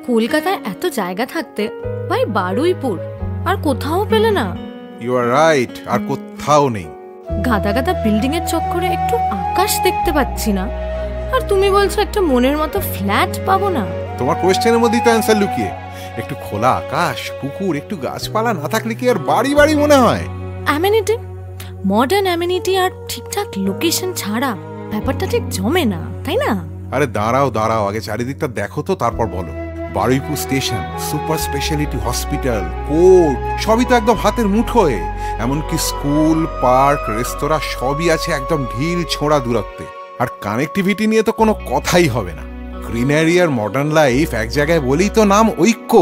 কলকাতায় এত জায়গা থাকতে ভাই বারুইপুর আর কোথাও পেলে না। ইউ আর রাইট, আর কোথাও নেই। গাদা গাদা বিল্ডিং এর চক্করে একটু আকাশ দেখতে পাচ্ছি না, আর তুমি বলছো একটা মনের মতো ফ্ল্যাট পাবো না। তোমার কোয়েশ্চেনের মধ্যেই তো অ্যান্সার লুকিয়ে। একটু খোলা আকাশ, পুকুর, একটু গাছপালা না থাকলে কি আর বাড়ি বাড়ি মনে হয়? অ্যামেনিটি, মডার্ন অ্যামেনিটি আর ঠিকঠাক লোকেশন ছাড়া ব্যাপারটা ঠিক জমে না, তাই না? আরে দাঁড়াও দাঁড়াও, আগে চারিদিকটা দেখো তো, তারপর বলো। Baruipur station, super speciality hospital, court, সবই তো একদম হাতের মুঠোয়। এমনকি স্কুল, পার্ক, রেস্তোরাঁ সবই আছে একদম ঢিল ছোঁড়া দূরত্বে। আর কানেক্টিভিটি নিয়ে তো কোনো কথাই হবে না। গ্রিনারি আর মডার্ন লাইফ এক জায়গায় বলেই তো নাম ঐক্য।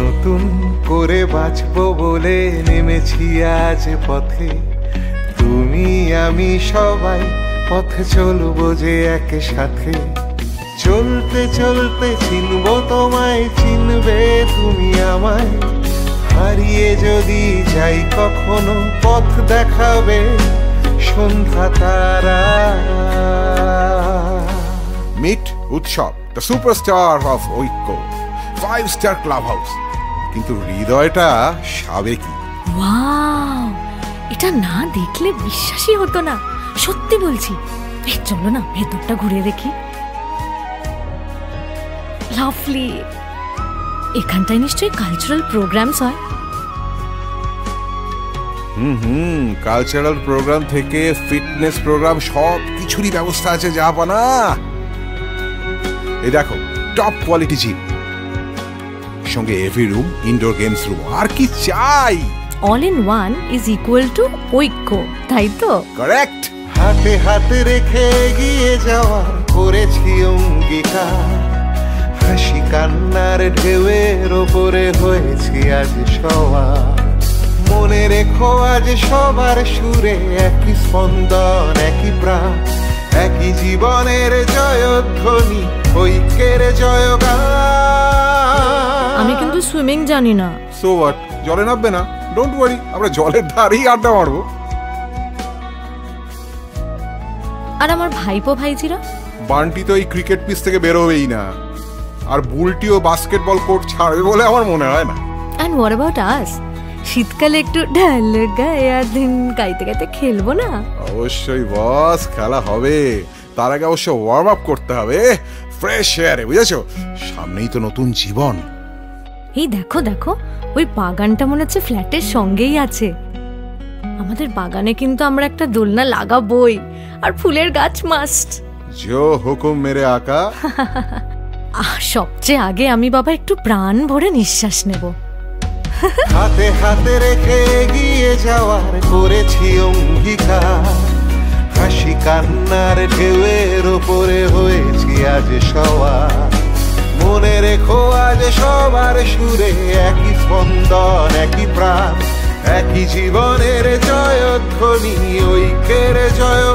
নতুন করে বাঁচবো বলে নেমেছি আজ পথে, তুমি আমি সবাই পথে চলবো যে একসাথে। চলতে চলতে চিনবো তোমায়, চিনবে তুমি আমায়। হারিয়ে যদি যাই কখনো পথ দেখাবে সন্ধ্যা তারা। মিট উৎসব, দ্য সুপারস্টার অফ ঐক্য, 5-স্টার ক্লাব হাউস। কিন্তু হৃদয়টা সাবেকি। ওয়াও, এটা না দেখলে বিশ্বাসই হতো না, সত্যি বলছি। চলো না ভেতরটা ঘুরে দেখি। লাভলি, এখানটায় নিশ্চয়ই কালচারাল প্রোগ্রামস হয়। কালচারাল প্রোগ্রাম থেকে ফিটনেস প্রোগ্রাম সব কিছুরই ব্যবস্থা আছে জাহাপনা। এই দেখো, টপ কোয়ালিটি জিম, সঙ্গে AV room, indoor games room, আর কি চাই? All in one is equal to ঐক্য, তাই তো? কারেক্ট। হাতে হাতে রেখে এগিয়ে যাওয়ার করেছি অঙ্গীকার। হাসি কান্নার ঢেউয়ের ওপরে হয়েছি আজ সবার। মনে রেখো আজ সবার সুরে একই স্পন্দন, একই প্রাণ, একই জীবনের জয়ধ্বনি, ঐক্যের জয়গান। আমি কিন্তু সুইমিং জানি না। সো হোয়াট, জলে নামবে না? ডোন্ট ওয়ারি, আমরা জলের ধারেই আড্ডা মারবো। আর আমার ভাইপো ভাইজিরা? বান্টি তো এই ক্রিকেট পিচ থেকে বেরোবেই না, আর বুলটিও বাস্কেটবল কোর্ট ছাড়বে বলে আমার মনে হয় না। And what about us? শীতকালে একটু ঢাল গায়া দিন গাইতে গাইতে খেলবো না? অবশ্যই বস, খেলা হবে। তার আগে অবশ্য ওয়ার্ম আপ করতে হবে ফ্রেশ এয়ারে, বুঝেছো? সামনেই তো নতুন জীবন। এই দেখো দেখো, ওই বাগানটা মনে হচ্ছে ফ্ল্যাটের সঙ্গেই আছে। আমাদের বাগানে কিন্তু আমরা একটা দোলনা লাগাবোই, আর ফুলের গাছ মাস্ট। জো হুকুম মেরে আকা। সবচেয়ে আগে আমি বাবা একটু প্রাণ ভরে নিঃশ্বাস নেব। হাতে হাতে রেখে এগিয়ে যাওয়ার করেছি অঙ্গীকার। হাসি কান্নার ঢেউয়ের ওপরে হয়েছি আজ সবার। মনে রেখো আজ সবার সুরে একই স্পন্দন, একই প্রাণ, একই জীবনের জয়ধ্বনি, ঐক্যের জয়।